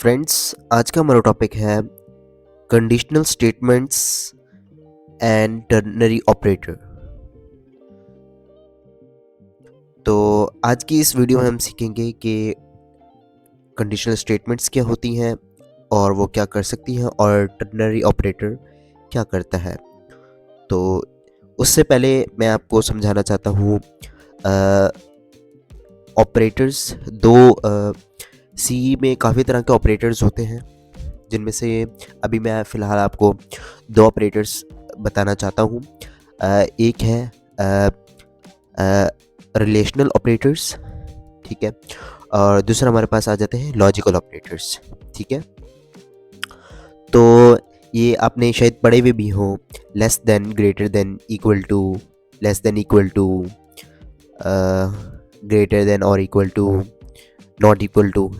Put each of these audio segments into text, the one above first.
Friends, आज का हमारा टॉपिक है conditional statements and ternary operator. तो आज की इस वीडियो में हम सीखेंगे कि कंडीशनल स्टेटमेंट्स क्या होती हैं और वो क्या कर सकती हैं और टर्नरी ऑपरेटर क्या करता है। तो उससे पहले मैं आपको समझाना चाहता हूँ ऑपरेटर्स दो सी में काफ़ी तरह के ऑपरेटर्स होते हैं, जिनमें से अभी मैं फ़िलहाल आपको दो ऑपरेटर्स बताना चाहता हूँ। एक है रिलेशनल ऑपरेटर्स, ठीक है, और दूसरा हमारे पास आ जाते हैं लॉजिकल ऑपरेटर्स, ठीक है। तो ये आपने शायद पढ़े हुए भी हो, less than, greater than, equal to, less than, equal to, greater than और equal to, not equal to,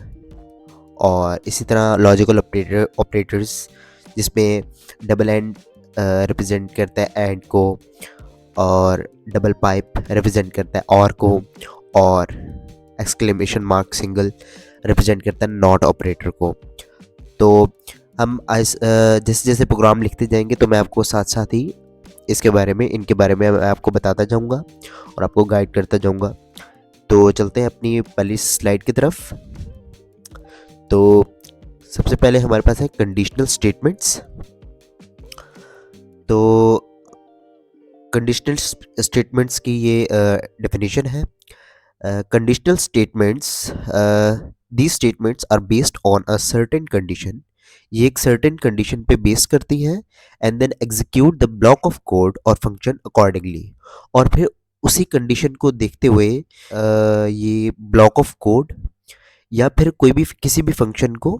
और इसी तरह लॉजिकल ऑपरेटर्स जिसमें डबल एंड रिप्रेजेंट करता है एंड को, और डबल पाइप रिप्रेजेंट करता है और को, और एक्सक्लेमेशन मार्क सिंगल रिप्रेजेंट करता है नॉट ऑपरेटर को। तो हम जैसे जैसे प्रोग्राम लिखते जाएंगे तो मैं आपको साथ साथ ही इनके बारे में मैं आपको बताता जाऊंगा और आपको गाइड करता जाऊंगा। तो चलते हैं अपनी पहली स्लाइड की तरफ। तो सबसे पहले हमारे पास है कंडीशनल स्टेटमेंट्स। तो कंडीशनल स्टेटमेंट्स की ये डेफिनेशन है। Conditional statements, these statements are based on a certain condition. ये एक सर्टेन कंडीशन पे बेस करती हैं and then execute the block of code और फंक्शन अकॉर्डिंगली। और फिर उसी कंडीशन को देखते हुए ये ब्लॉक ऑफ कोड या फिर कोई भी किसी भी फंक्शन को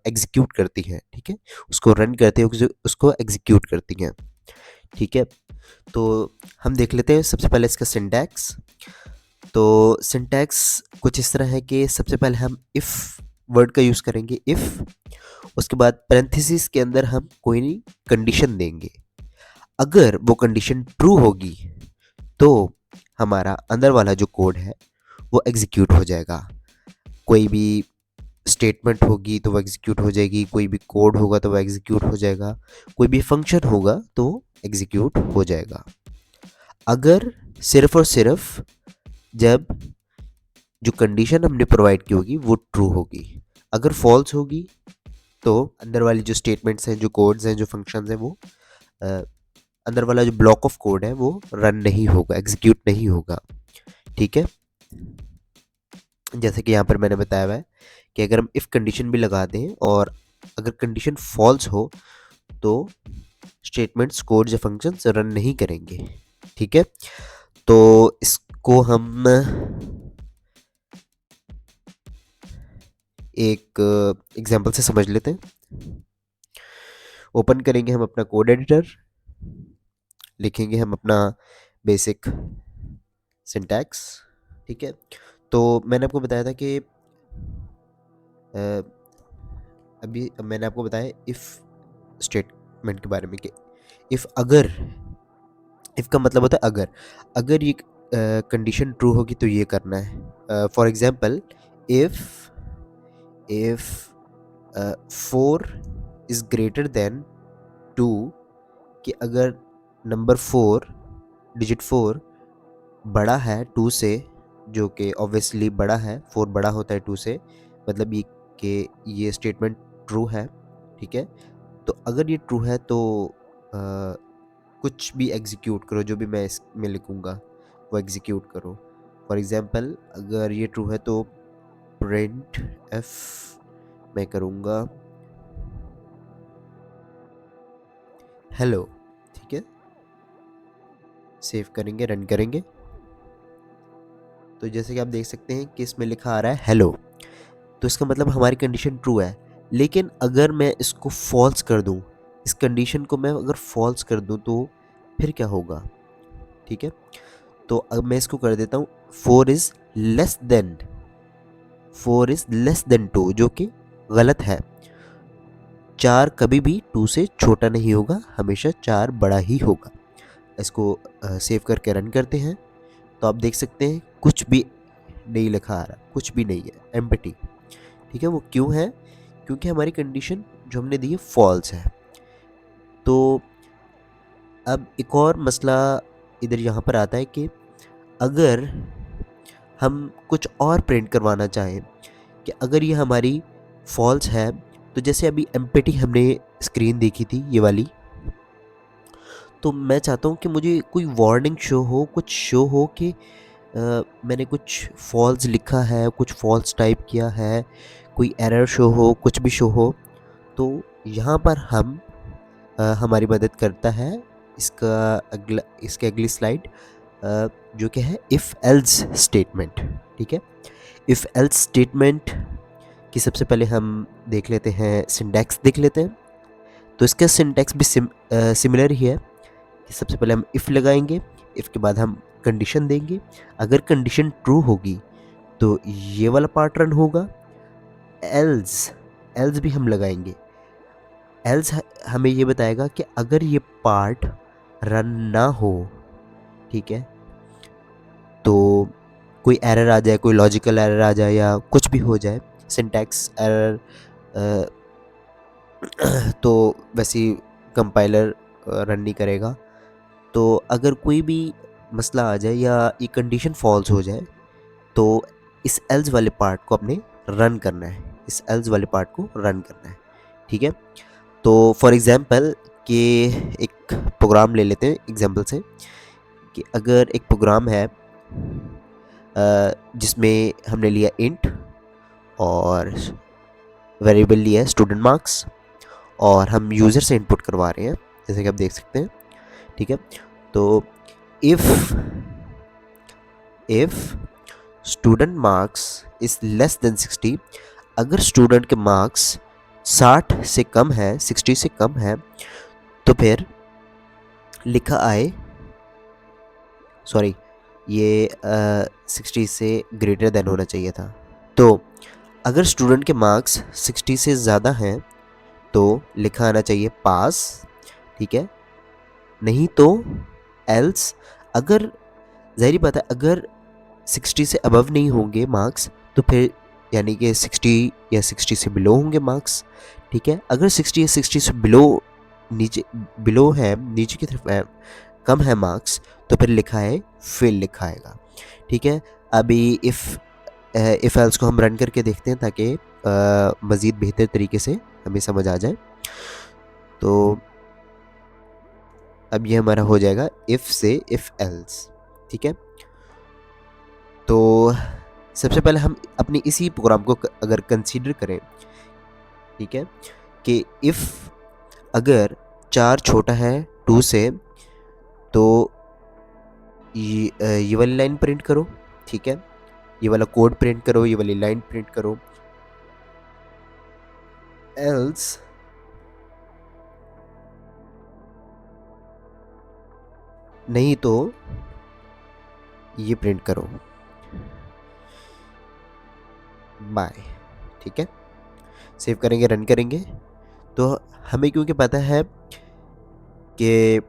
एग्जीक्यूट करती हैं, ठीक है, उसको रन करते हैं, उसको एग्जीक्यूट करती हैं, ठीक है। तो हम देख लेते हैं सबसे पहले इसका सिंटैक्स। तो सिंटैक्स कुछ इस तरह है कि सबसे पहले हम इफ़ वर्ड का यूज़ करेंगे, इफ़, उसके बाद पैरेंथेसिस के अंदर हम कोई नहीं कंडीशन देंगे। अगर वो कंडीशन ट्रू होगी तो हमारा अंदर वाला जो कोड है वो एग्जीक्यूट हो जाएगा। कोई भी स्टेटमेंट होगी तो वो एग्जीक्यूट हो जाएगी, कोई भी कोड होगा तो वो एग्जीक्यूट हो जाएगा, कोई भी फंक्शन होगा तो एग्जीक्यूट हो जाएगा। अगर सिर्फ और सिर्फ जब जो कंडीशन हमने प्रोवाइड की होगी वो ट्रू होगी। अगर फॉल्स होगी तो अंदर वाली जो स्टेटमेंट्स हैं, जो कोड्स हैं, जो फंक्शंस हैं, वो अंदर वाला जो ब्लॉक ऑफ कोड है वो रन नहीं होगा, एग्जीक्यूट नहीं होगा, ठीक है। जैसे कि यहाँ पर मैंने बताया हुआ है कि अगर हम इफ़ कंडीशन भी लगा दें और अगर कंडीशन फॉल्स हो तो स्टेटमेंट्स, कोड्स या फंक्शंस रन नहीं करेंगे, ठीक है। तो इसको हम एक एग्जांपल से समझ लेते हैं। ओपन करेंगे हम अपना कोड एडिटर, लिखेंगे हम अपना बेसिक सिंटैक्स, ठीक है। तो मैंने आपको बताया था कि अभी मैंने आपको बताया इफ़ स्टेटमेंट के बारे में कि इफ़, अगर, इफ़ का मतलब होता है अगर, अगर ये कंडीशन ट्रू होगी तो ये करना है। For example, if if 4 is greater than 2, कि अगर नंबर 4, डिजिट 4 बड़ा है 2 से, जो कि ऑब्वियसली बड़ा है, 4 बड़ा होता है 2 से, मतलब ये कि ये स्टेटमेंट ट्रू है, ठीक है। तो अगर ये ट्रू है तो कुछ भी एग्जीक्यूट करो, जो भी मैं इसमें लिखूँगा वो एग्जीक्यूट करो। फॉर एग्जांपल, अगर ये ट्रू है तो प्रिंट एफ मैं करूँगा हेलो, ठीक है। सेव करेंगे, रन करेंगे, तो जैसे कि आप देख सकते हैं कि इसमें लिखा आ रहा है हेलो। तो इसका मतलब हमारी कंडीशन ट्रू है। लेकिन अगर मैं इसको फॉल्स कर दूं, इस कंडीशन को मैं अगर फॉल्स कर दूं तो फिर क्या होगा, ठीक है। तो अब मैं इसको कर देता हूँ 4 is less than, 4 is less than 2, जो कि गलत है। 4 कभी भी 2 से छोटा नहीं होगा, हमेशा 4 बड़ा ही होगा। इसको सेव करके रन करते हैं तो आप देख सकते हैं कुछ भी नहीं लिखा आ रहा, कुछ भी नहीं है, एम्प्टी, ठीक है। वो क्यों है क्योंकि हमारी कंडीशन जो हमने दी है फॉल्स है। तो अब एक और मसला इधर यहाँ पर आता है कि अगर हम कुछ और प्रिंट करवाना चाहें कि अगर ये हमारी फॉल्स है, तो जैसे अभी एम्पटी हमने स्क्रीन देखी थी ये वाली, तो मैं चाहता हूँ कि मुझे कोई वार्निंग शो हो, कुछ शो हो कि मैंने कुछ फॉल्स लिखा है, कुछ फॉल्स टाइप किया है, कोई एरर शो हो, कुछ भी शो हो। तो यहाँ पर हमारी मदद करता है इसके अगली स्लाइड, जो कि है इफ़ एल्स स्टेटमेंट। ठीक है, इफ़ एल्स स्टेटमेंट की सबसे पहले हम देख लेते हैं, सिंटैक्स देख लेते हैं। तो इसका सिंटैक्स भी सिमिलर ही है कि सबसे पहले हम इफ़ लगाएंगे, इफ़ के बाद हम कंडीशन देंगे। अगर कंडीशन ट्रू होगी तो ये वाला पार्ट रन होगा। एल्स एल्स भी हम लगाएंगे। एल्स हमें ये बताएगा कि अगर ये पार्ट रन ना हो, ठीक है, तो कोई एरर आ जाए, कोई लॉजिकल एरर आ जाए या कुछ भी हो जाए, सिंटैक्स एरर, तो वैसे ही कंपाइलर रन नहीं करेगा। तो अगर कोई भी मसला आ जाए या ये कंडीशन फॉल्स हो जाए, तो इस एल्स वाले पार्ट को अपने रन करना है, इस एल्स वाले पार्ट को रन करना है। ठीक है, तो फॉर एग्जांपल कि एक प्रोग्राम ले लेते हैं एग्जांपल से, कि अगर एक प्रोग्राम है जिसमें हमने लिया इंट और वेरिएबल लिया है स्टूडेंट मार्क्स, और हम यूज़र से इनपुट करवा रहे हैं, जैसे कि आप देख सकते हैं। ठीक है, तो if student marks is less than 60, अगर स्टूडेंट के मार्क्स 60 से कम है, 60 से कम है, तो फिर लिखा आए, सॉरी, ये 60 से ग्रेटर देन होना चाहिए था। तो अगर स्टूडेंट के मार्क्स 60 से ज़्यादा हैं तो लिखा आना चाहिए पास। ठीक है, नहीं तो एल्स। अगर ज़ाहिर बात है, अगर 60 से अबव नहीं होंगे मार्क्स, तो फिर यानी कि 60 या 60 से बिलो होंगे मार्क्स। ठीक है, अगर 60 या 60 से बिलो है, नीचे की तरफ है, कम है मार्क्स, तो फिर लिखा है फेल लिखा आएगा। ठीक है, अभी इफ़ एल्स को हम रन करके देखते हैं ताकि मज़ीद बेहतर तरीके से हमें समझ आ जाए। तो अब ये हमारा हो जाएगा इफ़ से इफ़ एल्स। ठीक है, तो सबसे पहले हम अपनी इसी प्रोग्राम को अगर कंसीडर करें, ठीक है, कि इफ़ अगर 4 छोटा है 2 से, तो ये वाली लाइन प्रिंट करो। ठीक है, ये वाला कोड प्रिंट करो, ये वाली लाइन प्रिंट करो। एल्स नहीं तो ये प्रिंट करो बाय। ठीक है, सेव करेंगे, रन करेंगे, तो हमें क्योंकि पता है कि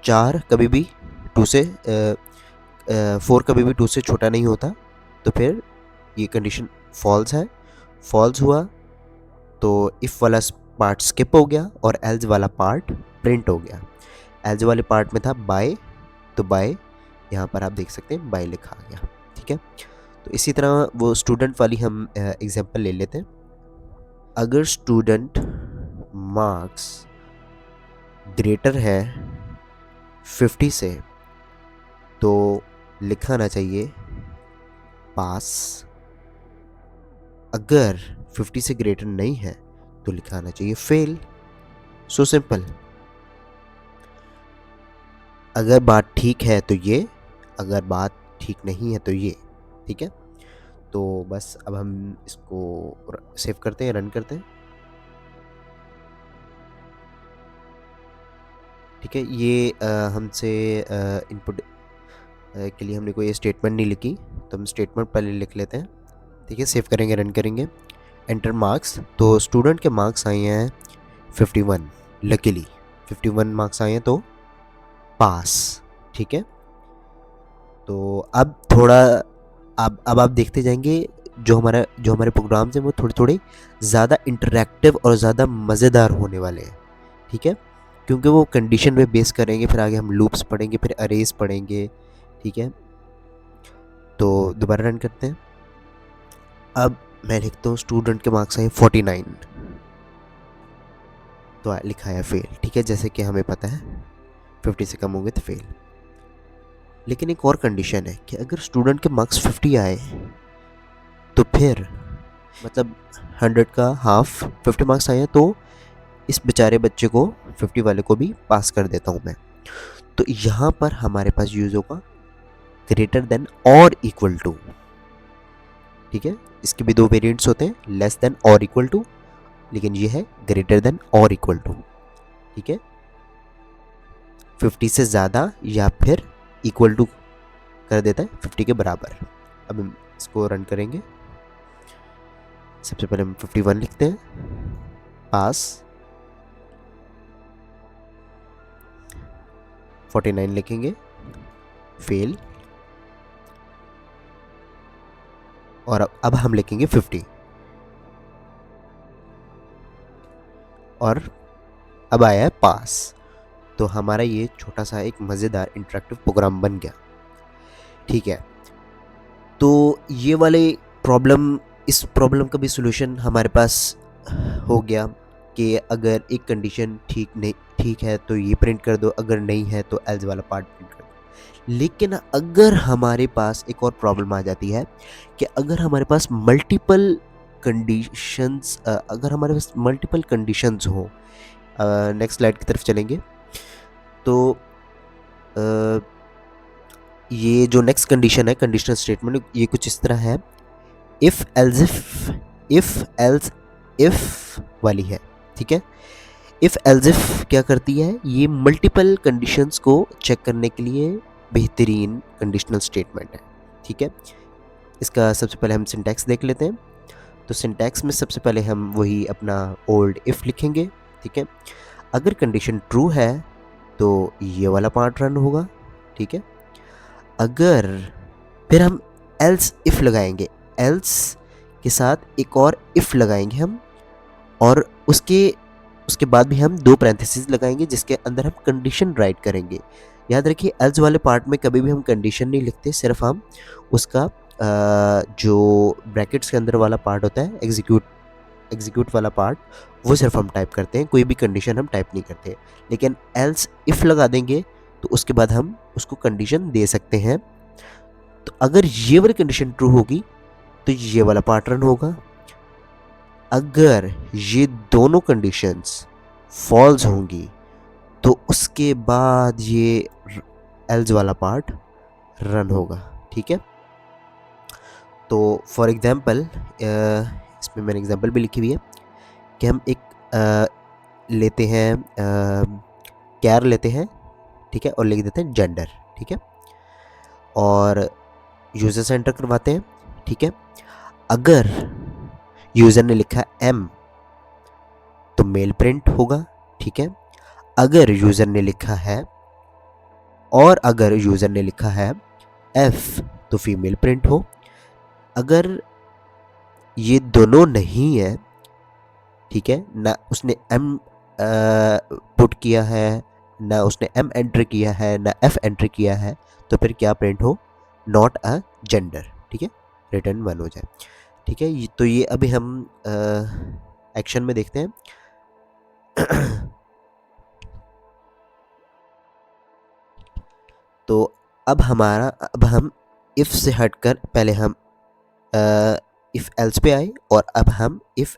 4 कभी भी 2 से 4 कभी भी 2 से छोटा नहीं होता, तो फिर ये कंडीशन फॉल्स है। फॉल्स हुआ तो इफ़ वाला पार्ट स्किप हो गया और एल्स वाला पार्ट प्रिंट हो गया। एल्स वाले पार्ट में था बाय, तो बाय यहाँ पर आप देख सकते हैं बाय लिखा आ गया। ठीक है, तो इसी तरह वो स्टूडेंट वाली हम एग्जांपल ले लेते हैं। अगर स्टूडेंट मार्क्स ग्रेटर है 50 से, तो लिखा आना चाहिए पास। अगर 50 से ग्रेटर नहीं है तो लिखा आना चाहिए फेल। So simple. अगर बात ठीक है तो ये, अगर बात ठीक नहीं है तो ये। ठीक है, तो बस अब हम इसको सेव करते हैं, रन करते हैं। ठीक है, ये हमसे इनपुट के लिए हमने कोई स्टेटमेंट नहीं लिखी, तो हम स्टेटमेंट पहले लिख लेते हैं। ठीक है, सेव करेंगे, रन करेंगे, एंटर मार्क्स। तो स्टूडेंट के मार्क्स आए हैं 51, लकीली 51 मार्क्स आए हैं, तो पास। ठीक है, तो अब थोड़ा अब आप देखते जाएंगे जो हमारे प्रोग्राम्स हैं वो थोड़े थोड़े ज़्यादा इंटरेक्टिव और ज़्यादा मज़ेदार होने वाले हैं, ठीक है, क्योंकि वो कंडीशन पे बेस करेंगे, फिर आगे हम लूप्स पढ़ेंगे, फिर अरेज पढ़ेंगे, ठीक है। तो दोबारा रन करते हैं। अब मैं लिखता हूँ स्टूडेंट के मार्क्स आए 49, तो लिखा है फेल, ठीक है, जैसे कि हमें पता है 50 से कम होंगे तो फेल। लेकिन एक और कंडीशन है कि अगर स्टूडेंट के मार्क्स 50 आए तो फिर मतलब 100 का हाफ 50 मार्क्स आए हैं तो इस बेचारे बच्चे को 50 वाले को भी पास कर देता हूँ मैं। तो यहाँ पर हमारे पास यूज होगा ग्रेटर देन और इक्वल टू, ठीक है। इसके भी दो वेरिएंट्स होते हैं, लेस देन और इक्वल टू, लेकिन ये है ग्रेटर देन और इक्वल टू, ठीक है, 50 से ज़्यादा या फिर इक्वल टू कर देता है 50 के बराबर। अब हम इसको रन करेंगे। सबसे पहले हम 51 लिखते हैं, पास, 49 लिखेंगे, फेल, और अब हम लिखेंगे 50 और अब आया है पास। तो हमारा ये छोटा सा एक मज़ेदार इंटरेक्टिव प्रोग्राम बन गया, ठीक है। तो ये वाले प्रॉब्लम इस प्रॉब्लम का भी सॉल्यूशन हमारे पास हो गया कि अगर एक कंडीशन ठीक है तो ये प्रिंट कर दो, अगर नहीं है तो एल्स वाला पार्ट प्रिंट कर दो। लेकिन अगर हमारे पास एक और प्रॉब्लम आ जाती है कि अगर हमारे पास मल्टीपल कंडीशंस हो, नेक्स्ट स्लाइड की तरफ चलेंगे। तो अ, ये जो नेक्स्ट कंडीशन है, कंडीशनल स्टेटमेंट, ये कुछ इस तरह है, इफ एल्स इफ वाली है, ठीक है। इफ एल्स इफ क्या करती है, ये मल्टीपल कंडीशंस को चेक करने के लिए बेहतरीन कंडीशनल स्टेटमेंट है, ठीक है। इसका सबसे पहले हम सिंटैक्स देख लेते हैं। तो सिंटैक्स में सबसे पहले हम वही अपना ओल्ड इफ लिखेंगे, ठीक है। अगर कंडीशन ट्रू है तो ये वाला पार्ट रन होगा, ठीक है। अगर फिर हम एल्स इफ लगाएंगे, एल्स के साथ एक और इफ लगाएंगे हम, और उसके उसके बाद भी हम दो पैरेंथेसिस लगाएंगे जिसके अंदर हम कंडीशन राइट करेंगे। याद रखिए एल्स वाले पार्ट में कभी भी हम कंडीशन नहीं लिखते, सिर्फ हम उसका जो ब्रैकेट्स के अंदर वाला पार्ट होता है, एग्जीक्यूट वाला पार्ट, वो सिर्फ हम टाइप करते हैं, कोई भी कंडीशन हम टाइप नहीं करते। लेकिन एल्स इफ लगा देंगे तो उसके बाद हम उसको कंडीशन दे सकते हैं। तो अगर ये वाली कंडीशन ट्रू होगी तो ये वाला पार्ट रन होगा। अगर ये दोनों कंडीशंस फॉल्स होंगी तो उसके बाद ये एल्स वाला पार्ट रन होगा, ठीक है। तो फॉर एग्जांपल इसमें मैंने एग्जांपल भी लिखी हुई है कि हम एक लेते हैं कैर लेते हैं, ठीक है, और लिख देते हैं जेंडर, ठीक है, और यूज़र से एंटर करवाते हैं, ठीक है। अगर यूज़र ने लिखा एम तो मेल प्रिंट होगा, ठीक है। अगर यूज़र ने लिखा है एफ तो फीमेल प्रिंट हो। अगर ये दोनों नहीं है, ठीक है, ना उसने एम पुट किया है, ना उसने एम एंटर किया है, ना एफ एंटर किया है, तो फिर क्या प्रिंट हो, नॉट अ जेंडर, ठीक है, रिटर्न 1 हो जाए, ठीक है। तो ये अभी हम एक्शन में देखते हैं। तो अब हम इफ से हटकर पहले हम इफ एल्स पे आए और अब हम इफ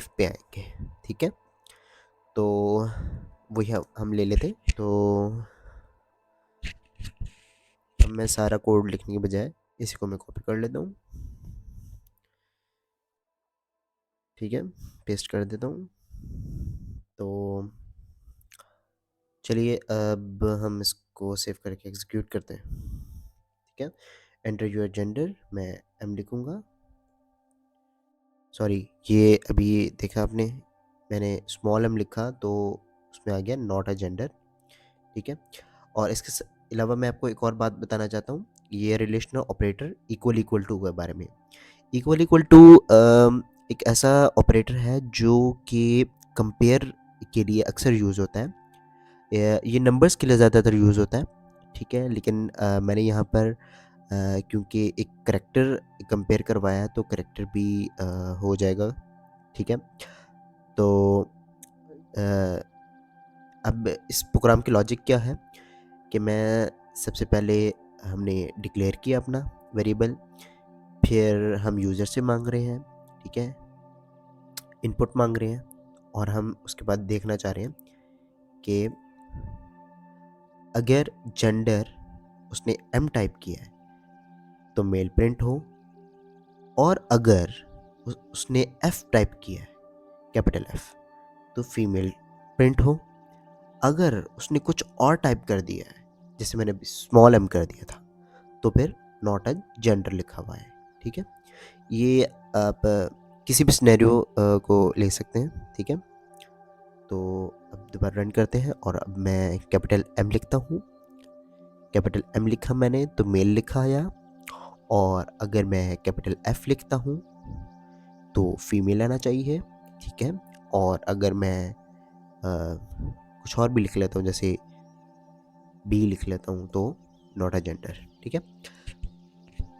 पे आएंगे, ठीक है। तो वही हम ले लेते हैं। तो अब मैं सारा कोड लिखने के बजाय इसी को मैं कॉपी कर लेता हूँ, ठीक है, पेस्ट कर देता हूँ। तो चलिए अब हम इसको सेव करके एग्जीक्यूट करते हैं, ठीक है। एंटर योर जेंडर, मैं एम लिखूँगा, सॉरी ये अभी देखा आपने मैंने स्मॉल एम लिखा तो उसमें आ गया नॉट अ जेंडर, ठीक है। और इसके अलावा मैं आपको एक और बात बताना चाहता हूँ ये relational operator equal equal to के बारे में। इक्वल इक्वल टू एक ऐसा ऑपरेटर है जो कि कंपेयर के लिए अक्सर यूज़ होता है। ये नंबर्स के लिए ज़्यादातर यूज़ होता है, ठीक है। लेकिन मैंने यहाँ पर क्योंकि एक करैक्टर कंपेयर करवाया है तो करैक्टर भी हो जाएगा, ठीक है। तो अ, अब इस प्रोग्राम की लॉजिक क्या है कि मैं सबसे पहले हमने डिक्लेयर किया अपना वेरिएबल, फिर हम यूज़र से मांग रहे हैं, ठीक है, इनपुट मांग रहे हैं, और हम उसके बाद देखना चाह रहे हैं कि अगर जेंडर उसने एम टाइप किया है तो मेल प्रिंट हो, और अगर उसने एफ टाइप किया है कैपिटल एफ तो फीमेल प्रिंट हो। अगर उसने कुछ और टाइप कर दिया है, जैसे मैंने स्मॉल एम कर दिया था, तो फिर नॉट अ जेंडर लिखा हुआ है, ठीक है। ये आप किसी भी सिनेरियो को ले सकते हैं, ठीक है। तो अब दोबारा रन करते हैं और अब मैं कैपिटल एम लिखता हूँ। कैपिटल एम लिखा मैंने तो मेल लिखा आया, और अगर मैं कैपिटल एफ लिखता हूँ तो फीमेल आना चाहिए, ठीक है। और अगर मैं कुछ और भी लिख लेता हूँ, जैसे बी लिख लेता हूँ, तो नॉट अ जेंडर, ठीक है।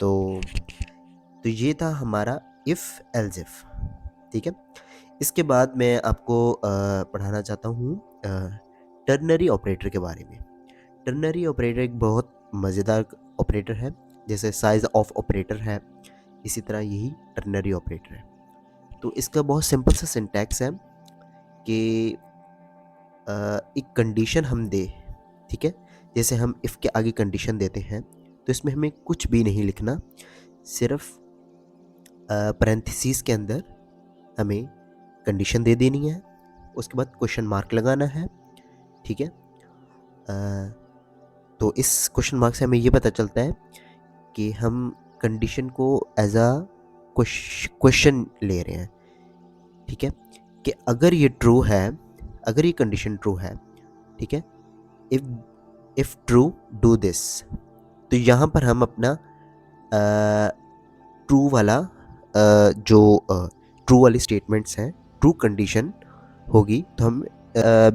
तो ये था हमारा इफ़ एल्स इफ, ठीक है। इसके बाद मैं आपको पढ़ाना चाहता हूँ टर्नरी ऑपरेटर के बारे में। टर्नरी ऑपरेटर एक बहुत मज़ेदार ऑपरेटर है, जैसे साइज ऑफ ऑपरेटर है, इसी तरह यही टर्नरी ऑपरेटर है। तो इसका बहुत सिंपल सा सिंटैक्स है कि एक कंडीशन हम दे, ठीक है। जैसे हम इफ़ के आगे कंडीशन देते हैं तो इसमें हमें कुछ भी नहीं लिखना, सिर्फ पैरेंथेसिस के अंदर हमें कंडीशन दे देनी है, उसके बाद क्वेश्चन मार्क लगाना है, ठीक है। तो इस क्वेश्चन मार्क से हमें ये पता चलता है कि हम कंडीशन को एज अ क्वेश्चन ले रहे हैं, ठीक है। कि अगर ये ट्रू है, अगर ये कंडीशन ट्रू है, ठीक है, इफ़ ट्रू डू दिस, तो यहाँ पर हम अपना ट्रू वाला जो ट्रू वाली स्टेटमेंट्स हैं, ट्रू कंडीशन होगी, तो हम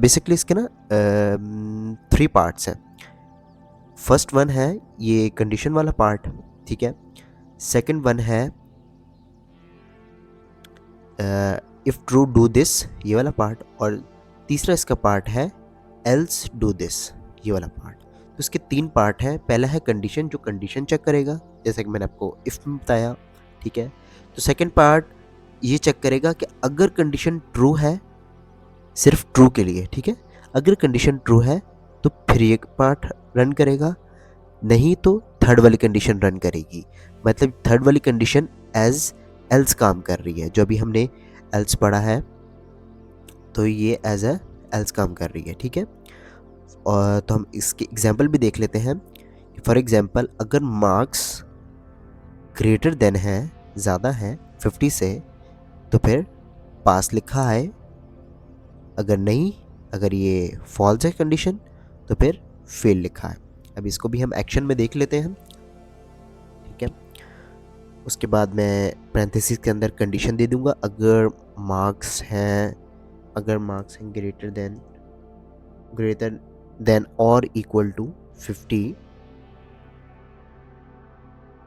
बेसिकली इसके ना 3 पार्ट्स हैं। फर्स्ट वन है ये कंडीशन वाला पार्ट, ठीक है। सेकंड वन है इफ़ ट्रू डू दिस, ये वाला पार्ट, और तीसरा इसका पार्ट है एल्स डू दिस, ये वाला पार्ट। तो इसके 3 पार्ट हैं। पहला है कंडीशन, जो कंडीशन चेक करेगा, जैसे कि मैंने आपको इफ़ में बताया, ठीक है। तो सेकंड पार्ट ये चेक करेगा कि अगर कंडीशन ट्रू है, सिर्फ ट्रू के लिए, ठीक है, अगर कंडीशन ट्रू है तो फिर ये पार्ट रन करेगा, नहीं तो थर्ड वाली कंडीशन रन करेगी। मतलब थर्ड वाली कंडीशन एज एल्स काम कर रही है, जो अभी हमने एल्स पढ़ा है, तो ये एज अ एल्स काम कर रही है, ठीक है। और तो हम इसके एग्जांपल भी देख लेते हैं। फॉर एग्जांपल, अगर मार्क्स ग्रेटर देन है, ज़्यादा है 50 से, तो फिर पास लिखा है। अगर नहीं, अगर ये फॉल्स है कंडीशन, तो फिर फेल लिखा है। अब इसको भी हम एक्शन में देख लेते हैं, ठीक है। उसके बाद मैं पैरेंथेसिस के अंदर कंडीशन दे दूंगा, अगर मार्क्स हैं ग्रेटर देन और इक्वल टू 50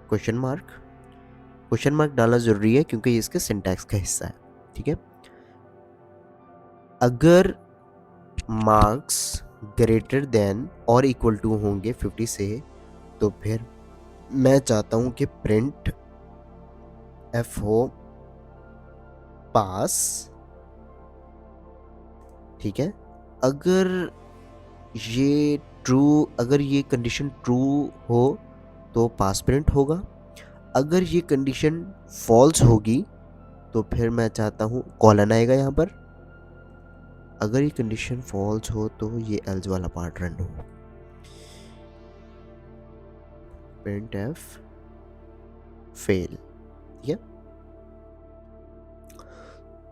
क्वेश्चन मार्क डालना ज़रूरी है क्योंकि ये इसके सिंटैक्स का हिस्सा है, ठीक है। अगर मार्क्स ग्रेटर देन और इक्वल टू होंगे 50 से, तो फिर मैं चाहता हूँ कि प्रिंट एफ हो पास, ठीक है। अगर अगर ये कंडीशन ट्रू हो तो पास प्रिंट होगा। अगर ये कंडीशन फॉल्स होगी तो फिर मैं चाहता हूँ कॉलन आएगा यहाँ पर। अगर ये कंडीशन फॉल्स हो तो ये एल्स वाला पार्ट रन हो, प्रिंट एफ फेल, ठीक है।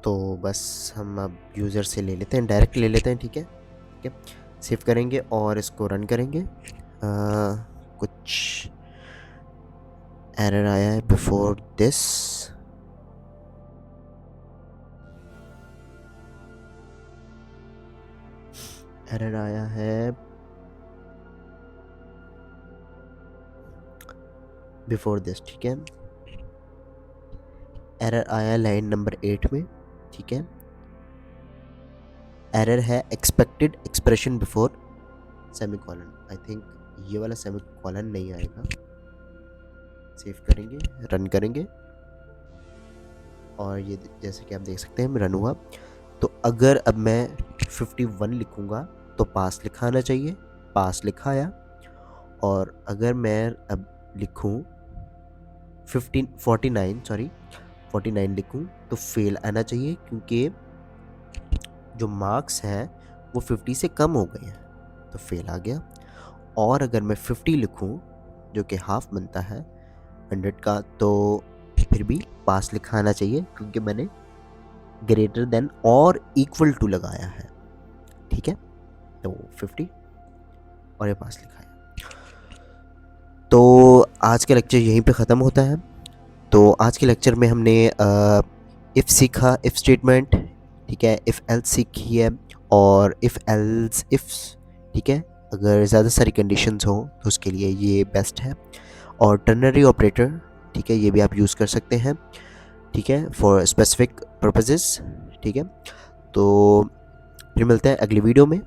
तो बस हम अब यूज़र से ले लेते हैं, डायरेक्ट ले लेते हैं, ठीक है। ठीक है, सेव करेंगे और इसको रन करेंगे। कुछ एरर आया है बिफोर दिस, एरर आया है बिफोर दिस, ठीक है। एरर आया लाइन नंबर 8 में, ठीक है। एरर है expected expression before semicolon. I think ये वाला सेमीकोलन नहीं आएगा। सेव करेंगे, रन करेंगे, और ये जैसे कि आप देख सकते हैं रन हुआ। तो अगर अब मैं 51 लिखूंगा तो पास लिखा आना चाहिए, पास लिखा आया। और अगर मैं अब लिखूं 49 लिखूं तो फेल आना चाहिए, क्योंकि जो मार्क्स हैं वो 50 से कम हो गए हैं, तो फेल आ गया। और अगर मैं 50 लिखूं जो कि हाफ बनता है 100 का, तो फिर भी पास लिखा आना चाहिए, क्योंकि मैंने ग्रेटर देन और इक्वल टू लगाया है, ठीक है। तो 50 और ये पास लिखा है। तो आज का लेक्चर यहीं पे ख़त्म होता है। तो आज के लेक्चर में हमने इफ़ सीखा, इफ़ स्टेटमेंट, ठीक है, इफ़ एल्स सीखी है, और इफ़ एल्स इफ़, ठीक है। अगर ज़्यादा सारी कंडीशंस हो तो उसके लिए ये बेस्ट है। और टर्नरी ऑपरेटर, ठीक है, ये भी आप यूज़ कर सकते हैं, ठीक है, फॉर स्पेसिफिक पर्पसेस, ठीक है। तो फिर मिलते हैं अगली वीडियो में।